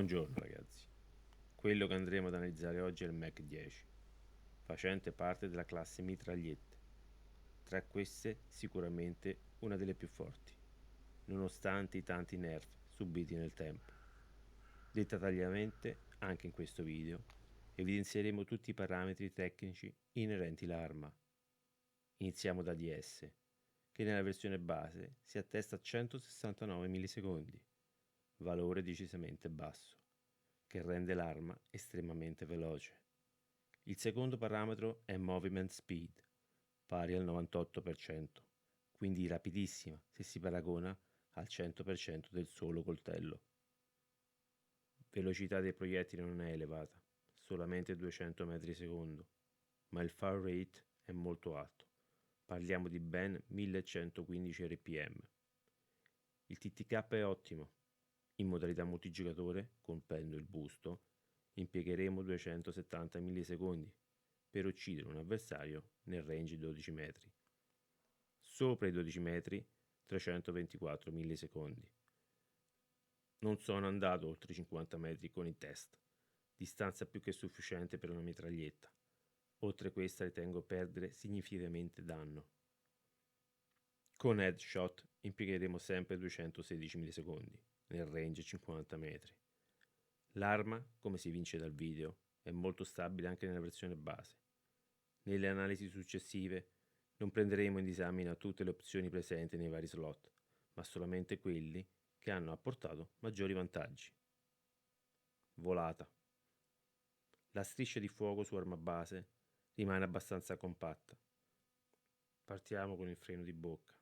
Buongiorno ragazzi, quello che andremo ad analizzare oggi è il Mac 10, facente parte della classe mitragliette. Tra queste sicuramente una delle più forti, nonostante i tanti nerf subiti nel tempo. Dettagliatamente, anche in questo video, evidenzieremo tutti i parametri tecnici inerenti all'arma. Iniziamo da DS, che nella versione base si attesta a 169 millisecondi, valore decisamente basso, che rende l'arma estremamente veloce. Il secondo parametro è Movement Speed, pari al 98%, quindi rapidissima se si paragona al 100% del solo coltello. Velocità dei proiettili non è elevata, solamente 200 metri secondo, ma il fire rate è molto alto, parliamo di ben 1115 rpm. Il TTK è ottimo. In modalità multigiocatore, colpendo il busto, impiegheremo 270 millisecondi per uccidere un avversario nel range di 12 metri. Sopra i 12 metri, 324 millisecondi. Non sono andato oltre i 50 metri con il test, distanza più che sufficiente per una mitraglietta. Oltre questa ritengo perdere significativamente danno. Con headshot impiegheremo sempre 216 millisecondi, nel range 50 metri. L'arma, come si evince dal video, è molto stabile anche nella versione base. Nelle analisi successive non prenderemo in disamina tutte le opzioni presenti nei vari slot, ma solamente quelli che hanno apportato maggiori vantaggi. Volata. La striscia di fuoco su arma base rimane abbastanza compatta. Partiamo con il freno di bocca.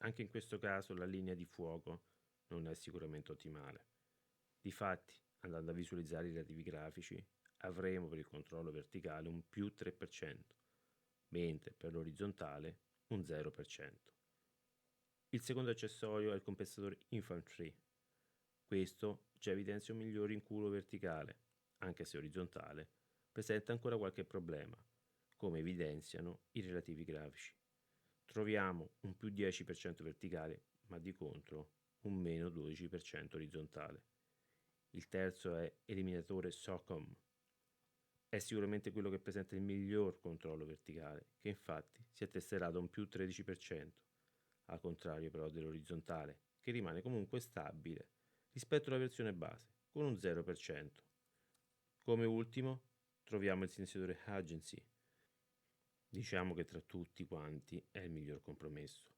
Anche in questo caso la linea di fuoco non è sicuramente ottimale. Difatti, andando a visualizzare i relativi grafici, avremo per il controllo verticale un più 3%, mentre per l'orizzontale un 0%. Il secondo accessorio è il compensatore Infantry. Questo già evidenzia un migliore inculo verticale, anche se orizzontale, presenta ancora qualche problema, come evidenziano i relativi grafici. Troviamo un più 10% verticale, ma di contro un meno 12% orizzontale. Il terzo è eliminatore SOCOM. È sicuramente quello che presenta il miglior controllo verticale, che infatti si attesterà da un più 13%, al contrario però dell'orizzontale, che rimane comunque stabile rispetto alla versione base, con un 0%. Come ultimo troviamo il silenziatore Agency. Diciamo che tra tutti quanti è il miglior compromesso,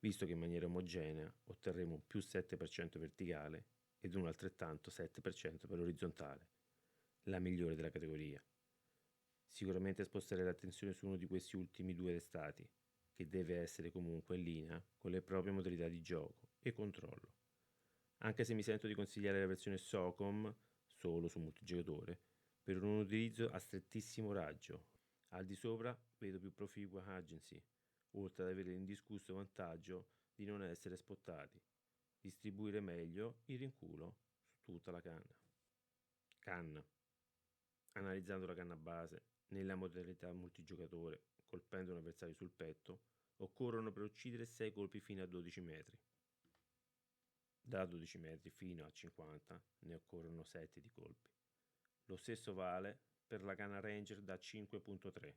visto che in maniera omogenea otterremo un più 7% verticale ed un altrettanto 7% per l'orizzontale, la migliore della categoria. Sicuramente sposterei l'attenzione su uno di questi ultimi due stati, che deve essere comunque in linea con le proprie modalità di gioco e controllo. Anche se mi sento di consigliare la versione SOCOM, solo su multigiocatore, per un utilizzo a strettissimo raggio. Al di sopra vedo più proficua Agency, oltre ad avere l'indiscusso vantaggio di non essere spottati, distribuire meglio il rinculo su tutta la canna. Canna. Analizzando la canna base, nella modalità multigiocatore, colpendo un avversario sul petto, occorrono per uccidere 6 colpi fino a 12 metri. Da 12 metri fino a 50 ne occorrono 7 di colpi. Lo stesso vale per la canna Ranger da 5.3.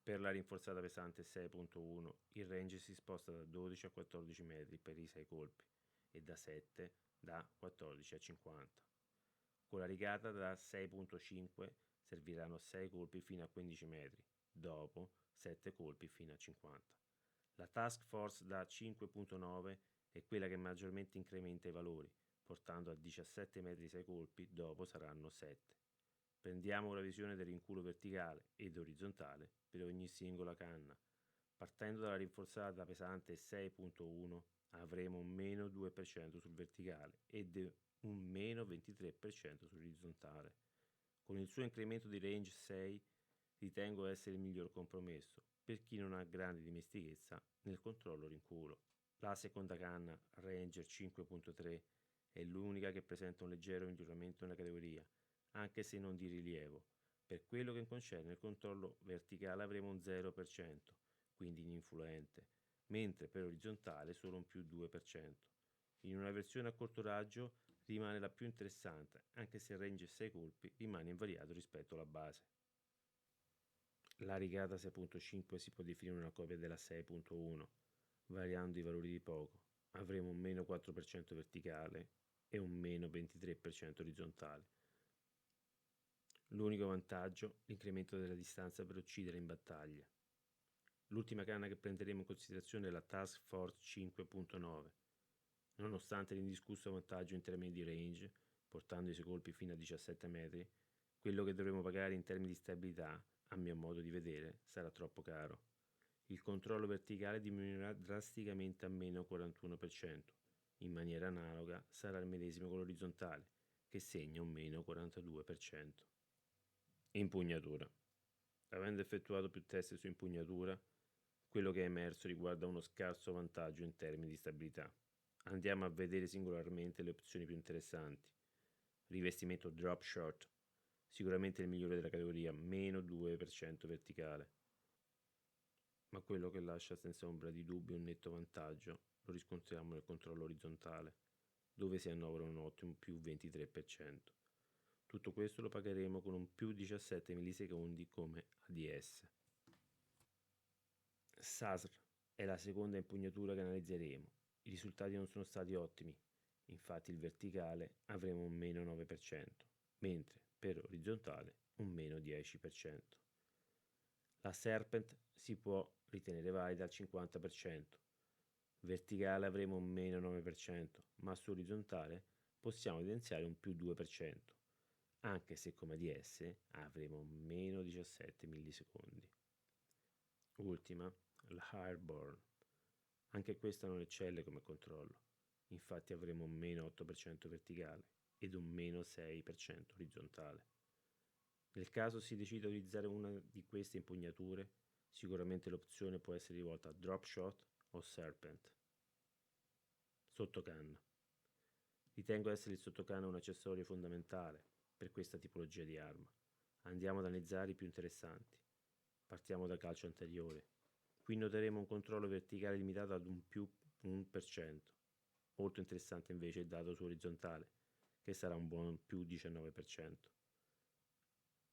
Per la rinforzata pesante 6.1 il range si sposta da 12 a 14 metri per i 6 colpi e da 7 da 14 a 50. Con la rigata da 6.5 serviranno 6 colpi fino a 15 metri, dopo 7 colpi fino a 50. La Task Force da 5.9 è quella che maggiormente incrementa i valori, portando a 17 metri 6 colpi, dopo saranno 7. Prendiamo una visione del rinculo verticale ed orizzontale per ogni singola canna. Partendo dalla rinforzata pesante 6.1 avremo un meno 2% sul verticale ed un meno 23% sull'orizzontale. Con il suo incremento di range 6 ritengo essere il miglior compromesso per chi non ha grande dimestichezza nel controllo rinculo. La seconda canna, Ranger 5.3, è l'unica che presenta un leggero miglioramento nella categoria, anche se non di rilievo. Per quello che concerne il controllo verticale avremo un 0%, quindi ininfluente, mentre per orizzontale solo un più 2%. In una versione a corto raggio rimane la più interessante, anche se il range 6 colpi rimane invariato rispetto alla base. La rigata 6.5 si può definire una copia della 6.1, variando i valori di poco. Avremo un meno 4% verticale e un meno 23% orizzontale. L'unico vantaggio, l'incremento della distanza per uccidere in battaglia. L'ultima canna che prenderemo in considerazione è la Task Force 5.9. Nonostante l'indiscusso vantaggio in termini di range, portando i suoi colpi fino a 17 metri, quello che dovremo pagare in termini di stabilità, a mio modo di vedere, sarà troppo caro. Il controllo verticale diminuirà drasticamente a meno 41%. In maniera analoga sarà il medesimo con l'orizzontale, che segna un meno 42%. Impugnatura. Avendo effettuato più test su impugnatura, quello che è emerso riguarda uno scarso vantaggio in termini di stabilità. Andiamo a vedere singolarmente le opzioni più interessanti. Rivestimento drop shot, sicuramente il migliore della categoria, meno 2% verticale. Ma quello che lascia senza ombra di dubbio un netto vantaggio lo riscontriamo nel controllo orizzontale, dove si annovera un ottimo più 23%. Tutto questo lo pagheremo con un più 17 millisecondi come ADS. SASR è la seconda impugnatura che analizzeremo. I risultati non sono stati ottimi, infatti il verticale avremo un meno 9%, mentre per orizzontale un meno 10%. La Serpent si può ritenere valida al 50%, verticale avremo un meno 9%, ma su orizzontale possiamo evidenziare un più 2%, anche se come ADS avremo un meno 17 millisecondi. Ultima, la Airborne. Anche questa non eccelle come controllo, infatti avremo un meno 8% verticale ed un meno 6% orizzontale. Nel caso si decida di utilizzare una di queste impugnature, sicuramente l'opzione può essere rivolta a Drop Shot o Serpent. Sottocanna. Ritengo essere il sottocanna un accessorio fondamentale per questa tipologia di arma. Andiamo ad analizzare i più interessanti. Partiamo dal calcio anteriore. Qui noteremo un controllo verticale limitato ad un più 1%. Molto interessante invece il dato su orizzontale, che sarà un buon più 19%.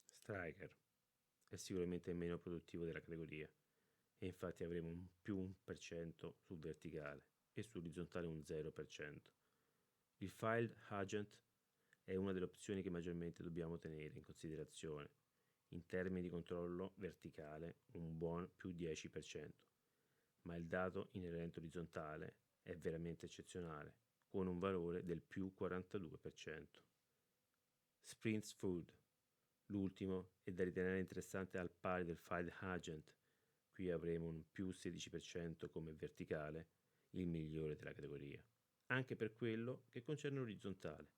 Striker è sicuramente il meno produttivo della categoria e infatti avremo un più 1% sul verticale e su orizzontale un 0%. Il Field Agent è una delle opzioni che maggiormente dobbiamo tenere in considerazione. In termini di controllo verticale un buon più 10%, ma il dato inerente orizzontale è veramente eccezionale, con un valore del più 42%. Sprints Food. L'ultimo è da ritenere interessante al pari del Field Agent. Qui avremo un più 16% come verticale, il migliore della categoria, anche per quello che concerne l'orizzontale.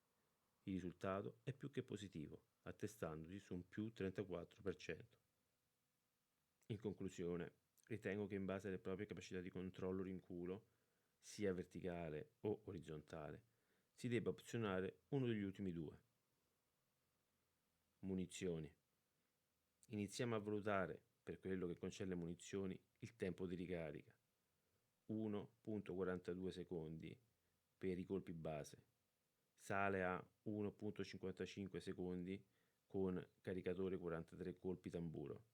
Il risultato è più che positivo, attestandosi su un più 34%. In conclusione, ritengo che in base alle proprie capacità di controllo rinculo, sia verticale o orizzontale, si debba opzionare uno degli ultimi due. Munizioni. Iniziamo a valutare, per quello che concerne le munizioni, il tempo di ricarica. 1.42 secondi per i colpi base. Sale a 1.55 secondi con caricatore 43 colpi tamburo,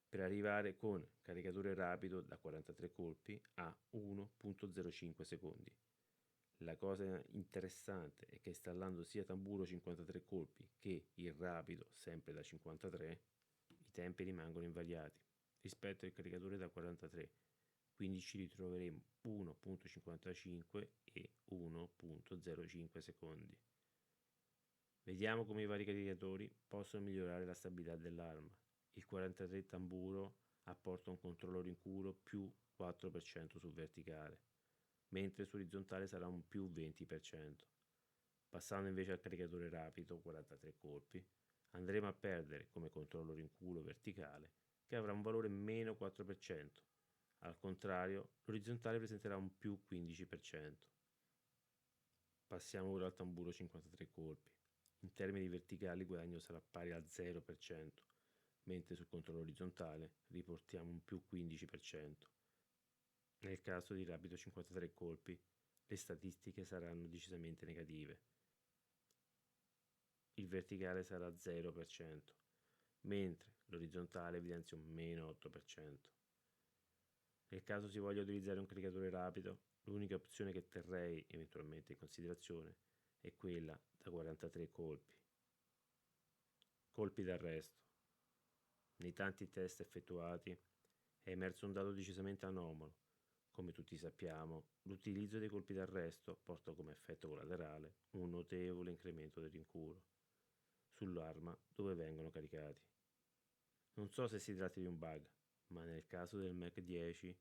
per arrivare con caricatore rapido da 43 colpi a 1.05 secondi. La cosa interessante è che installando sia tamburo 53 colpi che il rapido sempre da 53, i tempi rimangono invariati rispetto al caricatore da 43, quindi ci ritroveremo 1.55 e 1.05 secondi. Vediamo come i vari caricatori possono migliorare la stabilità dell'arma. Il 43 tamburo apporta un controllo rinculo più 4% sul verticale, mentre su orizzontale sarà un più 20%. Passando invece al caricatore rapido, 43 colpi, andremo a perdere come controllo rinculo verticale, che avrà un valore meno 4%. Al contrario, l'orizzontale presenterà un più 15%. Passiamo ora al tamburo 53 colpi. In termini verticali il guadagno sarà pari al 0%, mentre sul controllo orizzontale riportiamo un più 15%. Nel caso di rapido 53 colpi, le statistiche saranno decisamente negative. Il verticale sarà 0%, mentre l'orizzontale evidenzia un meno 8%. Nel caso si voglia utilizzare un caricatore rapido, l'unica opzione che terrei eventualmente in considerazione è quella da 43 colpi. Colpi d'arresto. Nei tanti test effettuati è emerso un dato decisamente anomalo. Come tutti sappiamo, l'utilizzo dei colpi d'arresto porta come effetto collaterale un notevole incremento del rinculo sull'arma dove vengono caricati. Non so se si tratti di un bug, ma nel caso del Mac 10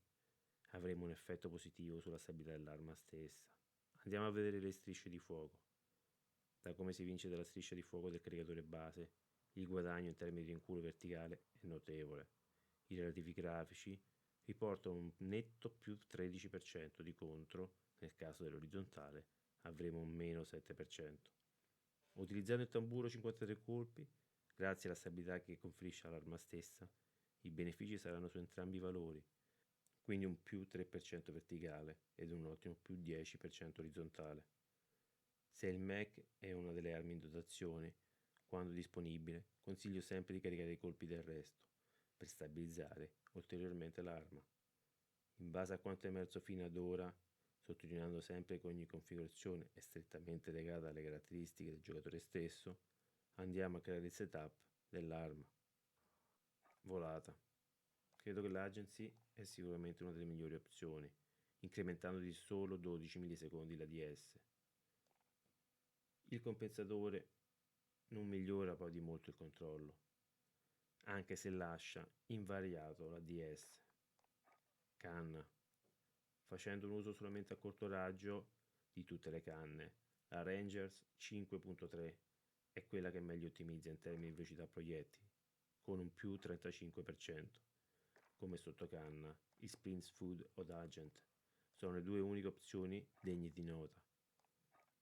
avremo un effetto positivo sulla stabilità dell'arma stessa. Andiamo a vedere le strisce di fuoco. Da come si vince dalla striscia di fuoco del caricatore base, il guadagno in termini di rinculo verticale è notevole. I relativi grafici riportano un netto più 13%, di contro, nel caso dell'orizzontale, avremo un meno 7%. Utilizzando il tamburo 53 colpi, grazie alla stabilità che conferisce all'arma stessa, i benefici saranno su entrambi i valori, quindi un più 3% verticale ed un ottimo più 10% orizzontale. Se il Mac è una delle armi in dotazione, quando disponibile, consiglio sempre di caricare i colpi d'arresto per stabilizzare ulteriormente l'arma. In base a quanto è emerso fino ad ora, sottolineando sempre che ogni configurazione è strettamente legata alle caratteristiche del giocatore stesso, andiamo a creare il setup dell'arma. Volata. Credo che l'Agency è sicuramente una delle migliori opzioni, incrementando di solo 12 millisecondi l'ADS. Il compensatore non migliora poi di molto il controllo, anche se lascia invariato l'ADS. Canna. Facendo un uso solamente a corto raggio di tutte le canne, la Rangers 5.3 è quella che meglio ottimizza in termini di velocità proiettili, con un più 35%. Come sottocanna, il Sprints Food o Agent sono le due uniche opzioni degne di nota.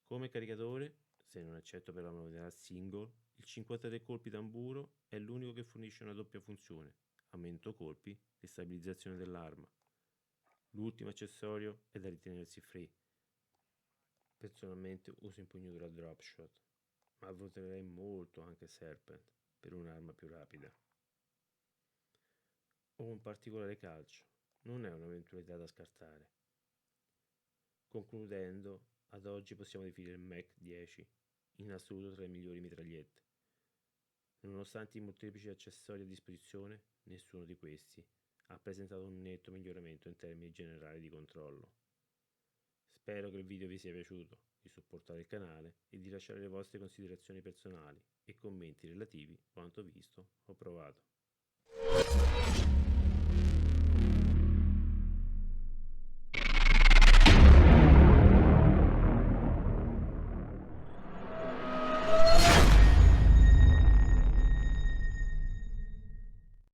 Come caricatore, se non eccetto per la modalità single, il 53 colpi tamburo è l'unico che fornisce una doppia funzione, aumento colpi e stabilizzazione dell'arma. L'ultimo accessorio è da ritenersi free. Personalmente uso impugnatura drop shot, ma voterei molto anche Serpent per un'arma più rapida. Ho un particolare calcio, non è un'eventualità da scartare. Concludendo, ad oggi possiamo definire il Mac 10 in assoluto tra le migliori mitragliette. Nonostante i molteplici accessori a disposizione, nessuno di questi ha presentato un netto miglioramento in termini generali di controllo. Spero che il video vi sia piaciuto, di supportare il canale e di lasciare le vostre considerazioni personali e commenti relativi a quanto visto o provato.